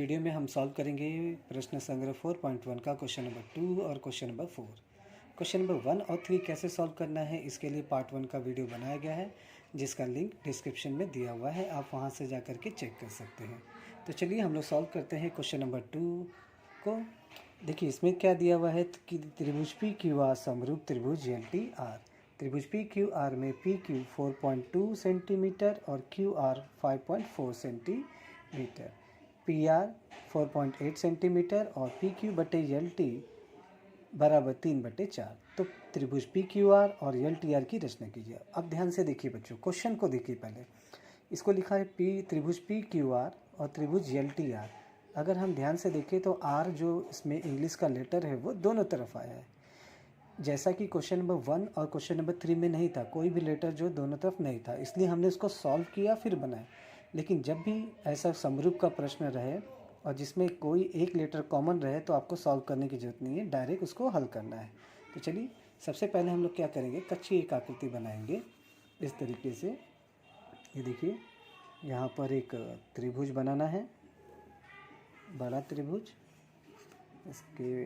Video में हम solve करेंगे प्रश्न संग्रह 4.1 का क्वेश्चन नंबर 2 और क्वेश्चन नंबर 4। क्वेश्चन नंबर 1 और 3 कैसे सॉल्व करना है इसके लिए पार्ट 1 का वीडियो बनाया गया है, जिसका लिंक डिस्क्रिप्शन में दिया हुआ है, आप वहां से जा के चेक कर सकते हैं। तो चलिए हम लोग सॉल्व करते हैं क्वेश्चन नंबर 2 को। देखिए इसमें क्या दिया हुआ है कि त्रिभुज पी क्यू आर समरूप त्रिभुज एल टी आर। त्रिभुज पी क्यू आर में पी क्यू 4.2 सेंटीमीटर और Q R 5.4 centimetre, P R 4.8 centimetre और पी क्यू बटे एल टी बराबर 3/4। तो त्रिभुज पी क्यू आर और एल टी आर की रचना कीजिए। अब ध्यान से देखिए बच्चों, क्वेश्चन को देखिए। पहले इसको लिखा है त्रिभुज पी क्यू आर और त्रिभुज एल टी आर। अगर हम ध्यान से देखें तो आर जो इसमें इंग्लिश का लेटर है वो दोनों तरफ आया है, जैसा कि क्वेश्चन नंबर 1 और क्वेश्चन नंबर 3 में नहीं था, कोई भी लेटर जो दोनों तरफ नहीं था, इसलिए हमने इसको सॉल्व किया फिर बनाया। लेकिन जब भी ऐसा समरूप का प्रश्न रहे और जिसमें कोई एक लेटर कॉमन रहे तो आपको सॉल्व करने की ज़रूरत नहीं है, डायरेक्ट उसको हल करना है। तो चलिए सबसे पहले हम लोग क्या करेंगे, कच्ची एक आकृति बनाएंगे इस तरीके से। ये देखिए यहाँ पर एक त्रिभुज बनाना है, बड़ा त्रिभुज। इसके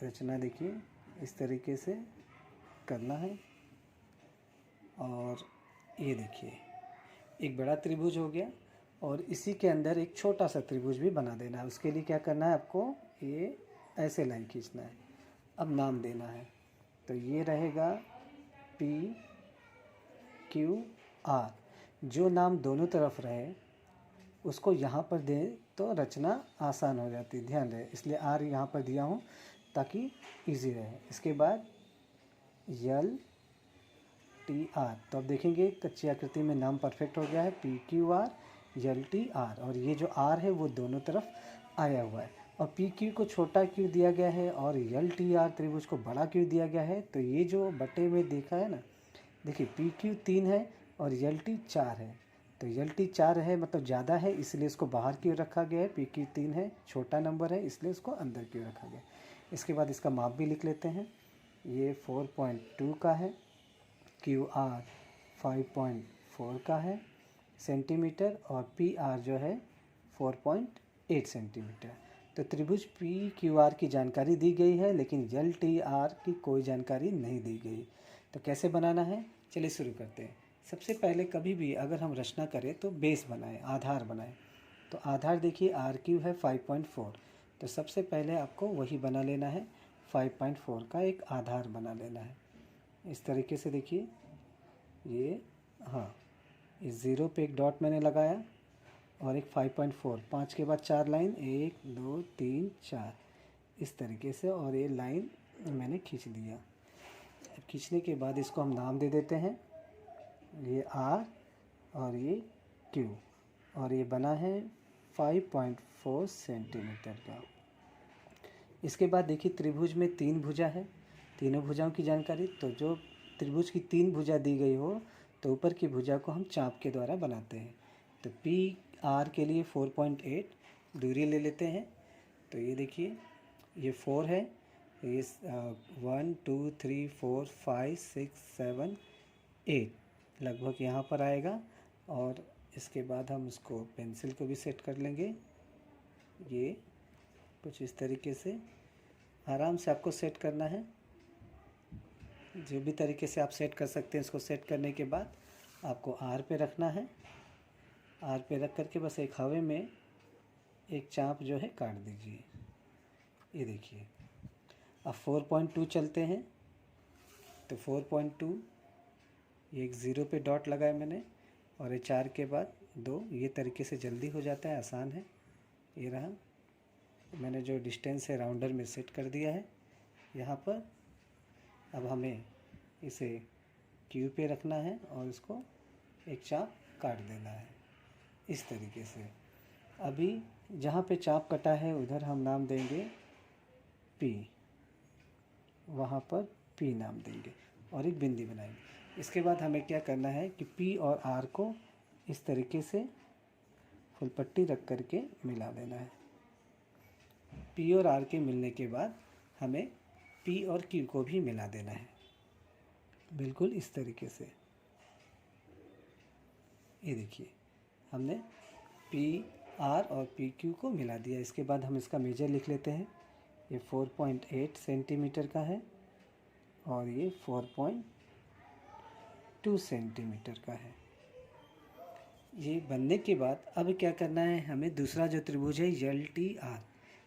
रचना देखिए इस तरीके से करना है। और ये देखिए एक बड़ा त्रिभुज हो गया और इसी के अंदर एक छोटा सा त्रिभुज भी बना देना है। उसके लिए क्या करना है, आपको ये ऐसे लाइन खींचना है। अब नाम देना है, तो ये रहेगा पी क्यू आर। जो नाम दोनों तरफ रहे उसको यहाँ पर दें तो रचना आसान हो जाती है, ध्यान रहे, इसलिए आर यहाँ पर दिया हूँ ताकि इजी रहे। इसके बाद एल टी आर। तो अब देखेंगे कच्ची आकृति में नाम परफेक्ट हो गया है, P Q R L T R. और ये जो आर है वो दोनों तरफ आया हुआ है और पी क्यू को छोटा क्यू दिया गया है और एल टी आर त्रिभुज को बड़ा क्यू दिया गया है। तो ये जो बटे में देखा है ना, देखिए पी क्यू 3 है और एल टी 4 है। तो एल टी 4 है मतलब ज़्यादा है, इसलिए इसको बाहर की ओर रखा गया है। पी क्यू 3 है, छोटा नंबर है, इसलिए इसको अंदर की ओर रखा गया। इसके बाद इसका माप भी लिख लेते हैं। ये 4.2 का है, क्यू आर 5.4 का है सेंटीमीटर और पी आर जो है 4.8 सेंटीमीटर। तो त्रिभुज पी क्यू आर की जानकारी दी गई है, लेकिन एल टी आर की कोई जानकारी नहीं दी गई। तो कैसे बनाना है, चलिए शुरू करते हैं। सबसे पहले कभी भी अगर हम रचना करें तो बेस बनाएं, आधार बनाएं। तो आधार देखिए आर क्यू है 5.4, तो सबसे पहले आपको वही बना लेना है, 5.4 का एक आधार बना लेना है। इस तरीके से देखिए ये, हाँ, इस ज़ीरो पे एक डॉट मैंने लगाया और एक 5.4, 5 के बाद 4 लाइन, 1 2 3 4 इस तरीके से, और ये लाइन मैंने खींच दिया। अब खींचने के बाद इसको हम नाम दे देते हैं, ये आर और ये क्यू, और ये बना है 5.4 सेंटीमीटर का। इसके बाद देखिए त्रिभुज में 3 भुजा है, तीनों भुजाओं की जानकारी। तो जो त्रिभुज की 3 भुजा दी गई हो तो ऊपर की भुजा को हम चाप के द्वारा बनाते हैं। तो पी आर के लिए 4.8 दूरी ले लेते हैं। तो ये देखिए ये 4 है, ये 1 2 3 4 5 6 7 8 लगभग यहाँ पर आएगा। और इसके बाद हम उसको पेंसिल को भी सेट कर लेंगे। ये कुछ इस तरीके से आराम से आपको सेट करना है, जो भी तरीके से आप सेट कर सकते हैं। इसको सेट करने के बाद आपको आर पे रखना है। आर पे रख करके बस एक हवा में एक चाप जो है काट दीजिए। ये देखिए अब 4.2 चलते हैं। तो 4.2, ये एक ज़ीरो पे डॉट लगाया मैंने और ये 4 के बाद 2, ये तरीके से जल्दी हो जाता है, आसान है। ये रहा, मैंने जो डिस्टेंस है राउंडर में सेट कर दिया है यहाँ पर। अब हमें इसे क्यू पे रखना है और इसको एक चाप काट देना है इस तरीके से। अभी जहाँ पे चाप कटा है उधर हम नाम देंगे पी, वहाँ पर पी नाम देंगे और एक बिंदी बनाएंगे। इसके बाद हमें क्या करना है कि पी और आर को इस तरीके से फुल पट्टी रख करके मिला देना है। पी और आर के मिलने के बाद हमें पी और क्यू को भी मिला देना है, बिल्कुल इस तरीके से। ये देखिए हमने पी आर और पी क्यू को मिला दिया। इसके बाद हम इसका मेजर लिख लेते हैं। ये 4.8 सेंटीमीटर का है और ये 4.2 सेंटीमीटर का है। ये बनने के बाद अब क्या करना है, हमें दूसरा जो त्रिभुज है यल टी आर,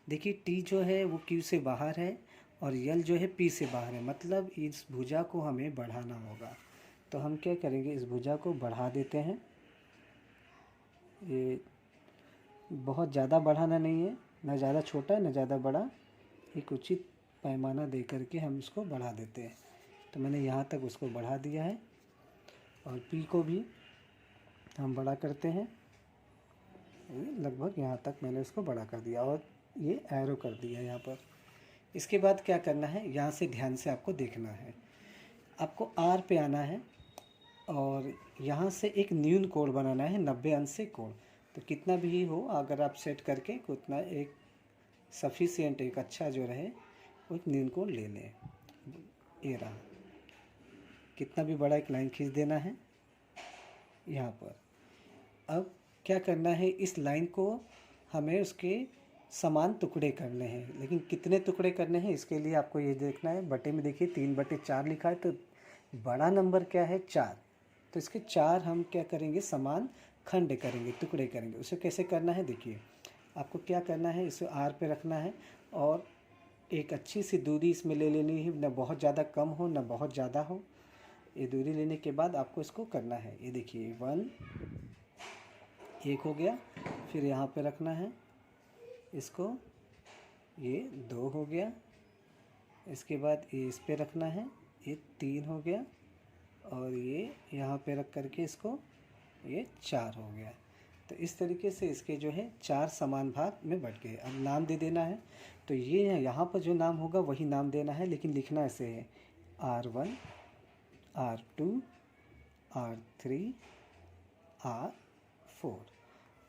देखिए टी जो है वो क्यू से बाहर है और यल जो है पी से बाहर है, मतलब इस भुजा को हमें बढ़ाना होगा। तो हम क्या करेंगे, इस भुजा को बढ़ा देते हैं। ये बहुत ज़्यादा बढ़ाना नहीं है, ना ज़्यादा छोटा है ना ज़्यादा बड़ा, एक उचित पैमाना दे करके हम इसको बढ़ा देते हैं। तो मैंने यहाँ तक उसको बढ़ा दिया है और पी को भी हम बड़ा करते हैं, लगभग यहाँ तक मैंने इसको बड़ा कर दिया और ये एरो कर दिया यहाँ पर। इसके बाद क्या करना है, यहाँ से ध्यान से आपको देखना है, आपको आर पे आना है और यहाँ से एक न्यून कोण बनाना है 90 अंश से कोण। तो कितना भी हो अगर आप सेट करके उतना एक सफिशिएंट, एक अच्छा जो रहे वो एक न्यून कोण ले लें। ये रहा, कितना भी बड़ा एक लाइन खींच देना है यहाँ पर। अब क्या करना है, इस लाइन को हमें उसके समान टुकड़े करने हैं, लेकिन कितने टुकड़े करने हैं इसके लिए आपको ये देखना है। बटे में देखिए 3/4 लिखा है, तो बड़ा नंबर क्या है 4, तो इसके 4 हम क्या करेंगे, समान खंड करेंगे, टुकड़े करेंगे। उसे कैसे करना है, देखिए आपको क्या करना है, इसे आर पे रखना है और एक अच्छी सी दूरी इसमें ले लेनी है, ना बहुत ज़्यादा कम हो ना बहुत ज़्यादा हो। ये दूरी लेने के बाद आपको इसको करना है, ये देखिए 1 एक हो गया, फिर यहाँ पे रखना है इसको, ये 2 हो गया, इसके बाद ये इस पे रखना है, ये 3 हो गया और ये यहाँ पे रख करके इसको ये 4 हो गया। तो इस तरीके से इसके जो है 4 समान भाग में बट गए। अब नाम दे देना है, तो ये यहाँ पर जो नाम होगा वही नाम देना है, लेकिन लिखना ऐसे है R1 R2 R3 R4।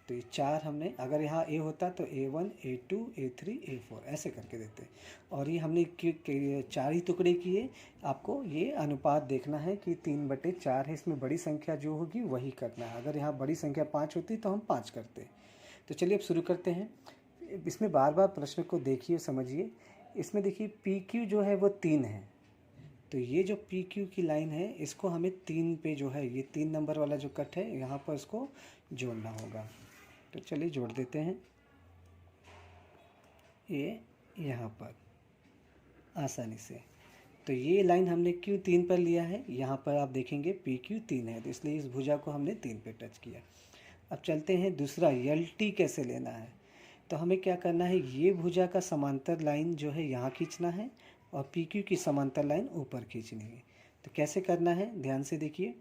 तो ये 4 हमने, अगर यहाँ A होता तो A1 A2 A3 A4 ऐसे करके देते। और ये हमने 4 ही टुकड़े किए। आपको ये अनुपात देखना है कि 3/4 है, इसमें बड़ी संख्या जो होगी वही करना है। अगर यहाँ बड़ी संख्या 5 होती तो हम 5 करते। तो चलिए अब शुरू करते हैं। इसमें बार बार प्रश्न को देखिए, समझिए। इसमें देखिए PQ जो है वो 3 है, तो ये जो PQ की लाइन है इसको हमें 3 पे जो है ये 3 नंबर वाला जो कट है यहाँ पर इसको जोड़ना होगा। तो चलिए जोड़ देते हैं ये यहाँ पर आसानी से। तो ये लाइन हमने Q3 पर लिया है, यहाँ पर आप देखेंगे PQ 3 है, तो इसलिए इस भुजा को हमने 3 पे टच किया। अब चलते हैं दूसरा, LT कैसे लेना है। तो हमें क्या करना है, ये भुजा का समांतर लाइन जो है यहाँ खींचना है और PQ की समांतर लाइन ऊपर खींचनी है। तो कैसे करना है, ध्यान से देखिए।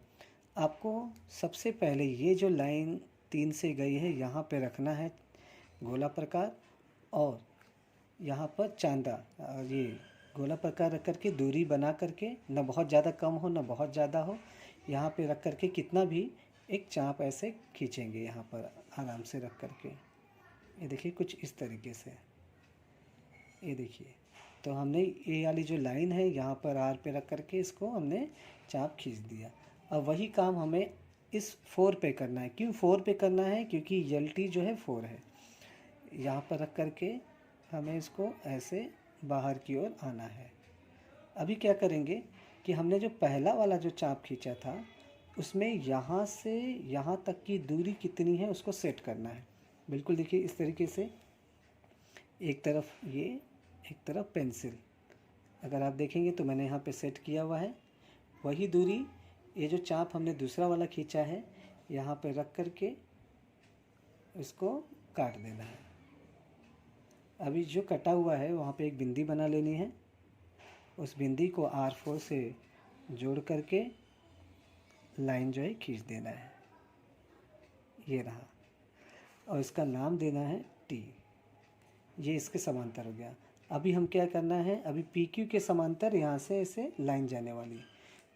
आपको सबसे पहले ये जो लाइन 3 से गई है यहाँ पे रखना है गोला प्रकार, और यहाँ पर चांदा, ये गोला प्रकार रख करके दूरी बना करके, ना बहुत ज़्यादा कम हो ना बहुत ज़्यादा हो, यहाँ पे रख करके कितना भी एक चाप ऐसे खींचेंगे यहाँ पर आराम से रख करके। ये देखिए कुछ इस तरीके से, ये देखिए। तो हमने ये वाली जो लाइन है यहाँ पर आर पे रख करके इसको हमने चाप खींच दिया। अब वही काम हमें इस 4 पे करना है। क्यों 4 पे करना है, क्योंकि LT जो है 4 है। यहाँ पर रख करके हमें इसको ऐसे बाहर की ओर आना है। अभी क्या करेंगे कि हमने जो पहला वाला जो चाप खींचा था उसमें यहाँ से यहाँ तक की दूरी कितनी है उसको सेट करना है। बिल्कुल देखिए इस तरीके से, एक तरफ ये एक तरफ पेंसिल, अगर आप देखेंगे तो मैंने यहाँ पे सेट किया हुआ है। वही दूरी ये जो चाप हमने दूसरा वाला खींचा है यहाँ पे रख करके इसको काट देना है। अभी जो कटा हुआ है वहाँ पे एक बिंदी बना लेनी है, उस बिंदी को R4 से जोड़ करके लाइन जो है खींच देना है, ये रहा, और इसका नाम देना है T। ये इसके समांतर हो गया। अभी हम क्या करना है, अभी PQ के समांतर यहाँ से ऐसे लाइन जाने वाली,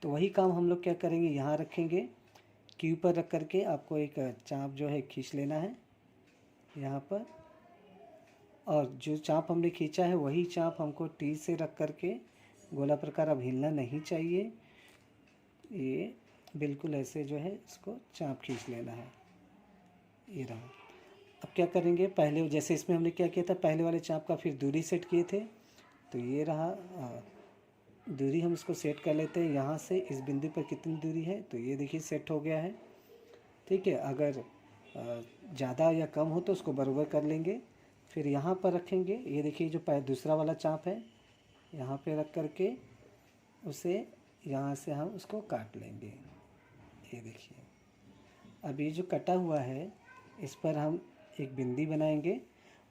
तो वही काम हम लोग क्या करेंगे, यहाँ रखेंगे, Q पर रख करके आपको एक चाप जो है खींच लेना है यहाँ पर, और जो चाप हमने खींचा है वही चाप हमको T से रख करके गोला प्रकार, अब हिलना नहीं चाहिए, ये बिल्कुल ऐसे जो है इसको चाप खींच लेना है, ये रहा। अब क्या करेंगे, पहले जैसे इसमें हमने क्या किया था, पहले वाले चाप का फिर दूरी सेट किए थे, तो ये रहा दूरी, हम इसको सेट कर लेते हैं। यहाँ से इस बिंदु पर कितनी दूरी है, तो ये देखिए सेट हो गया है। ठीक है, अगर ज़्यादा या कम हो तो उसको बराबर कर लेंगे। फिर यहाँ पर रखेंगे, ये देखिए जो दूसरा वाला चाप है, यहाँ पे रख करके उसे यहाँ से हम उसको काट लेंगे। ये देखिए, अब ये जो कटा हुआ है इस पर हम एक बिंदी बनाएंगे,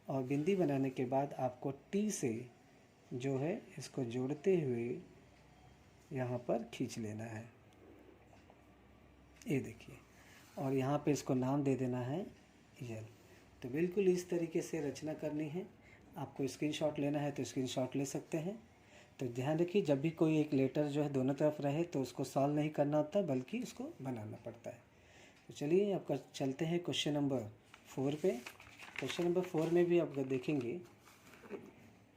और बिंदी बनाने के बाद आपको टी से जो है इसको जोड़ते हुए यहाँ पर खींच लेना है। ये देखिए, और यहाँ पे इसको नाम दे देना है यल। तो बिल्कुल इस तरीके से रचना करनी है। आपको स्क्रीनशॉट लेना है तो स्क्रीनशॉट ले सकते हैं। तो ध्यान रखिए, जब भी कोई एक लेटर जो है दोनों तरफ रहे तो उसको सॉल्व नहीं करना होता, बल्कि उसको बनाना पड़ता है। तो चलिए आपका चलते हैं क्वेश्चन नंबर 4 पे। क्वेश्चन नंबर 4 में भी आप देखेंगे,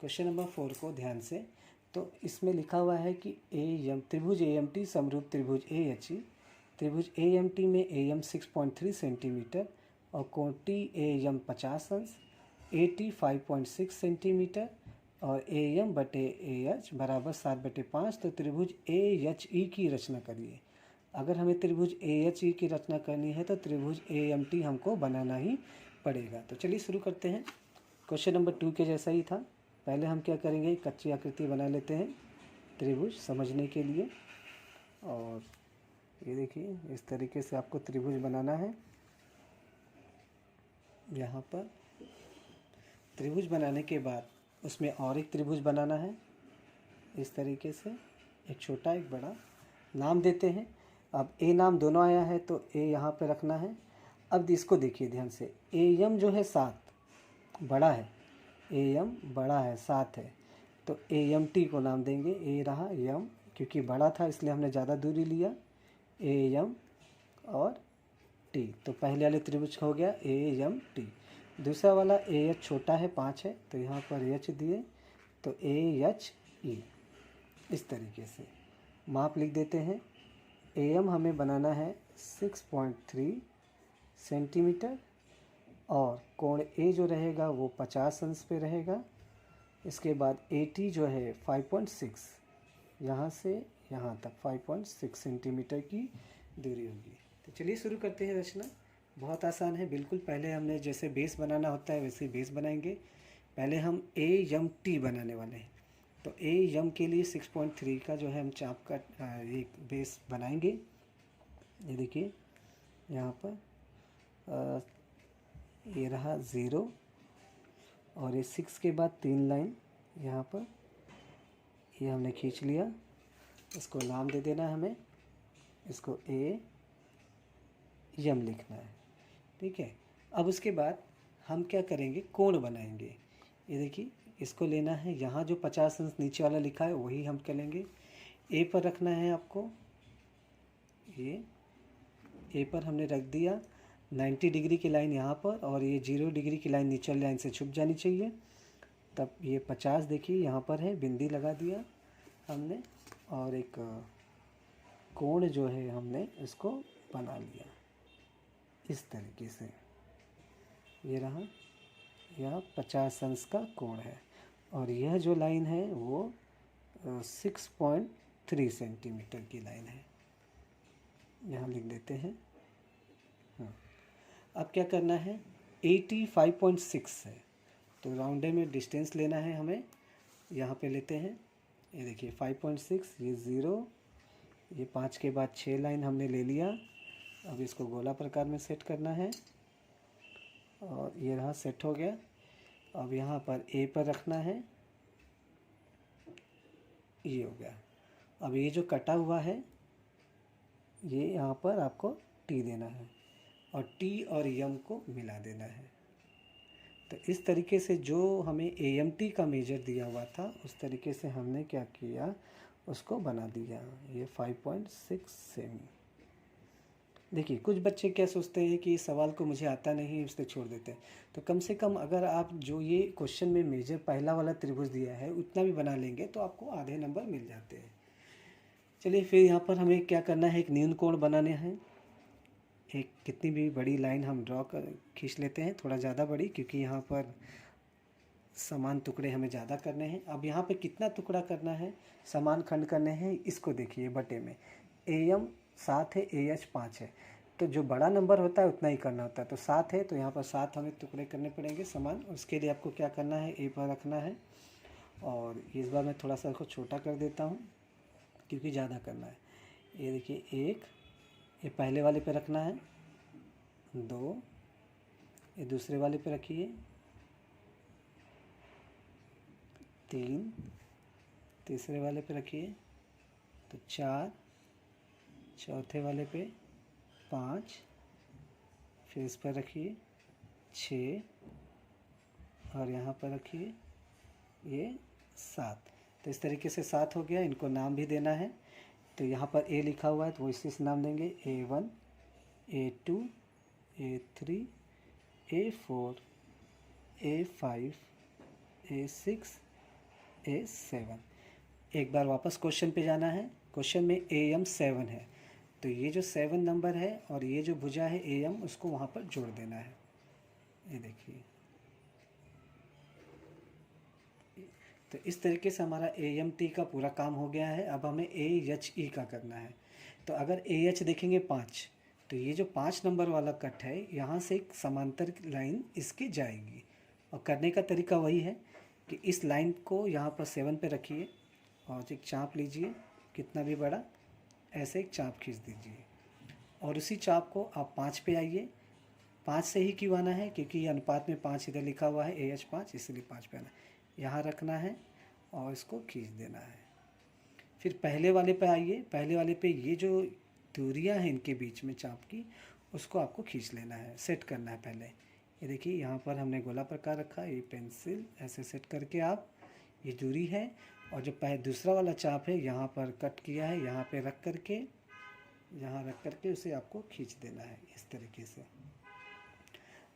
क्वेश्चन नंबर 4 को ध्यान से, तो इसमें लिखा हुआ है कि त्रिभुज AMT समरूप त्रिभुज AHE, त्रिभुज AMT में AM 6.3 सेंटीमीटर और कोण TAM 50 अंश, AT 5.6 सेंटीमीटर और AM बटे AH बराबर 7/5। तो त्रिभुज AHE की रचना करिए। अगर हमें त्रिभुज AHE की रचना करनी है तो त्रिभुज AMT हमको बनाना ही पड़ेगा। तो चलिए शुरू करते हैं। क्वेश्चन नंबर 2 के जैसा ही था। पहले हम क्या करेंगे, कच्ची आकृति बना लेते हैं त्रिभुज समझने के लिए। और ये देखिए, इस तरीके से आपको त्रिभुज बनाना है। यहाँ पर त्रिभुज बनाने के बाद उसमें और एक त्रिभुज बनाना है, इस तरीके से, एक छोटा एक बड़ा। नाम देते हैं। अब ए नाम दोनों आया है तो ए यहाँ पे रखना है। अब इसको देखिए ध्यान से, AM जो है 7 बड़ा है, AM बड़ा है 7 है, तो AMT को नाम देंगे। ए रहा यम, क्योंकि बड़ा था इसलिए हमने ज़्यादा दूरी लिया, AM और T। तो पहले वाले त्रिभुज हो गया AMT। दूसरा वाला AH छोटा है 5 है, तो यहाँ पर H दिए, तो AHE। इस तरीके से माप लिख देते हैं। AM हमें बनाना है 6.3 सेंटीमीटर और कोण A जो रहेगा वो 50 अंश पे रहेगा। इसके बाद AT जो है 5.6, यहाँ से यहाँ तक 5.6 सेंटीमीटर की दूरी होगी। तो चलिए शुरू करते हैं रचना। बहुत आसान है बिल्कुल। पहले हमने जैसे बेस बनाना होता है वैसे बेस बनाएंगे। पहले हम AMT बनाने वाले हैं, तो AM के लिए 6.3 का जो है हम चाप का एक बेस बनाएंगे। ये देखिए यहाँ पर ये रहा 0 और ये 6 के बाद 3 लाइन यहाँ पर ये हमने खींच लिया। इसको नाम दे देना है हमें, इसको AM लिखना है। ठीक है, अब उसके बाद हम क्या करेंगे, कोण बनाएंगे। ये देखिए, इसको लेना है, यहाँ जो 50 अंश नीचे वाला लिखा है वही हम करेंगे। ए पर रखना है आपको, ये ए पर हमने रख दिया। 90 डिग्री की लाइन यहाँ पर और ये 0 डिग्री की लाइन नीचे वाली लाइन से छुप जानी चाहिए। तब ये 50 देखिए यहाँ पर है, बिंदी लगा दिया हमने, और एक कोण जो है हमने इसको बना लिया इस तरीके से। ये रहा, यह 50 अंश का कोण है और यह जो लाइन है वो 6.3 सेंटीमीटर की लाइन है, यहाँ लिख देते हैं। अब क्या करना है, 85.6 है तो राउंडे में डिस्टेंस लेना है हमें। यहाँ पे लेते हैं, ये देखिए 5.6, ये 0, ये 5 के बाद 6 लाइन हमने ले लिया। अब इसको गोला प्रकार में सेट करना है और ये रहा, सेट हो गया। अब यहाँ पर ए पर रखना है, ये हो गया। अब ये जो कटा हुआ है ये यहाँ पर आपको टी देना है और टी और यम को मिला देना है। तो इस तरीके से जो हमें AMT का मेजर दिया हुआ था उस तरीके से हमने क्या किया, उसको बना दिया। ये 5.6 सेमी। देखिए कुछ बच्चे क्या सोचते हैं कि इस सवाल को मुझे आता नहीं, उससे छोड़ देते हैं। तो कम से कम अगर आप जो ये क्वेश्चन में मेजर पहला वाला त्रिभुज दिया है उतना भी बना लेंगे तो आपको आधे नंबर मिल जाते हैं। चलिए फिर यहाँ पर हमें क्या करना है, एक न्यून कोण बनाने हैं। एक कितनी भी बड़ी लाइन हम खींच लेते हैं, थोड़ा ज़्यादा बड़ी, क्योंकि यहाँ पर समान टुकड़े हमें ज़्यादा करने हैं। अब यहाँ पे कितना टुकड़ा करना है, समान खंड करने हैं, इसको देखिए बटे में AM 7 है, AH 5 है, तो जो बड़ा नंबर होता है उतना ही करना होता है। तो 7 है तो यहाँ पर 7 हमें टुकड़े करने पड़ेंगे समान। उसके लिए आपको क्या करना है, A पर रखना है, और इस बार मैं थोड़ा सा इसको छोटा कर देता हूँ क्योंकि ज़्यादा करना है। ये देखिए 1, ये पहले वाले पे रखना है, 2, ये दूसरे वाले पे रखिए, 3, तीसरे वाले पे रखिए, तो 4, चौथे वाले पे 5, फिर इस पर रखिए 6, और यहाँ पर रखिए ये 7। तो इस तरीके से 7 हो गया। इनको नाम भी देना है, तो यहाँ पर A लिखा हुआ है तो वो इसी से नाम देंगे, A1, A2, A3, A4, A5, A6, A7। एक बार वापस क्वेश्चन पे जाना है। क्वेश्चन में AM 7 है, तो ये जो 7 नंबर है और ये जो भुजा है AM, उसको वहाँ पर जोड़ देना है। ये देखिए, तो इस तरीके से हमारा AMT का पूरा काम हो गया है। अब हमें AHE का करना है। तो अगर AH देखेंगे 5, तो ये जो 5 नंबर वाला कट है, यहाँ से एक समांतर लाइन इसकी जाएगी, और करने का तरीका वही है कि इस लाइन को यहाँ पर 7 पे रखिए और एक चाप लीजिए, कितना भी बड़ा, ऐसे एक चाप खींच दीजिए, और उसी चाप को आप 5 पे आइए। 5 से ही क्यों आना है, क्योंकि ये अनुपात में 5 इधर लिखा हुआ है, AH 5, इसलिए 5 पे आना है। यहाँ रखना है और इसको खींच देना है। फिर पहले वाले पे आइए। पहले वाले पे ये जो दूरियां हैं इनके बीच में चाप की, उसको आपको खींच लेना है, सेट करना है पहले। ये देखिए यहाँ पर हमने गोला प्रकार रखा, ये पेंसिल ऐसे सेट करके आप, ये दूरी है, और जो दूसरा वाला चाप है यहाँ पर कट किया है, यहाँ पे रख करके, यहाँ रख करके उसे आपको खींच देना है इस तरीके से।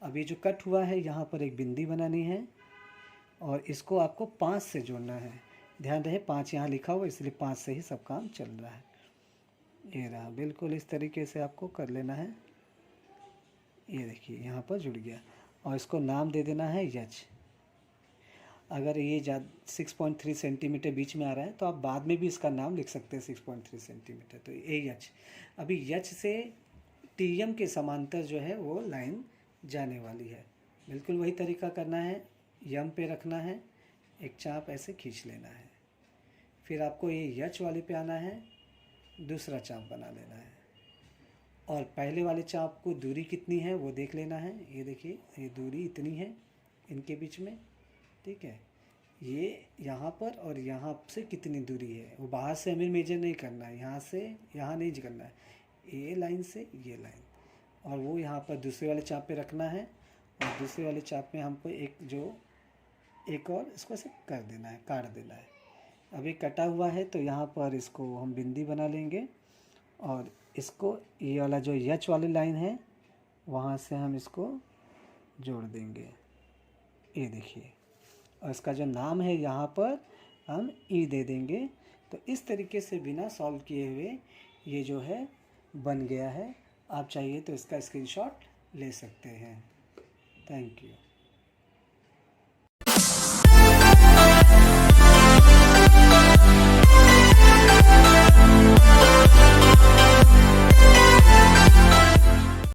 अब ये जो कट हुआ है, यहाँ पर एक बिंदी बनानी है, और इसको आपको 5 से जोड़ना है। ध्यान रहे 5 यहाँ लिखा हुआ, इसलिए 5 से ही सब काम चल रहा है। ये रहा, बिल्कुल इस तरीके से आपको कर लेना है। ये देखिए यहाँ पर जुड़ गया, और इसको नाम दे देना है यच। अगर ये 6.3 सेंटीमीटर बीच में आ रहा है तो आप बाद में भी इसका नाम लिख सकते हैं 6.3 सेंटीमीटर। तो ये यच, अभी यच से TM के समांतर जो है वो लाइन जाने वाली है। बिल्कुल वही तरीका करना है। यम पे रखना है, एक चाप ऐसे खींच लेना है, फिर आपको ये यच वाले पे आना है, दूसरा चाप बना लेना है, और पहले वाले चाप को दूरी कितनी है वो देख लेना है। ये देखिए ये दूरी इतनी है इनके बीच में, ठीक है। ये यहाँ पर और यहाँ से कितनी दूरी है वो बाहर से हमें मेजर नहीं करना है, यहाँ से यहाँ नहीं करना है, ये लाइन से ये लाइन, और वो यहाँ पर दूसरे वाले चाप पे रखना है, और दूसरे वाले चाप में हमको एक और इसको ऐसे कर देना है, काट देना है। अब ये कटा हुआ है तो यहाँ पर इसको हम बिंदी बना लेंगे, और इसको ये वाला जो यच वाली लाइन है वहाँ से हम इसको जोड़ देंगे। ये देखिए, और इसका जो नाम है यहाँ पर हम ई दे देंगे। तो इस तरीके से बिना सॉल्व किए हुए ये जो है बन गया है। आप चाहिए तो इसका स्क्रीनशॉट ले सकते हैं। Thank you.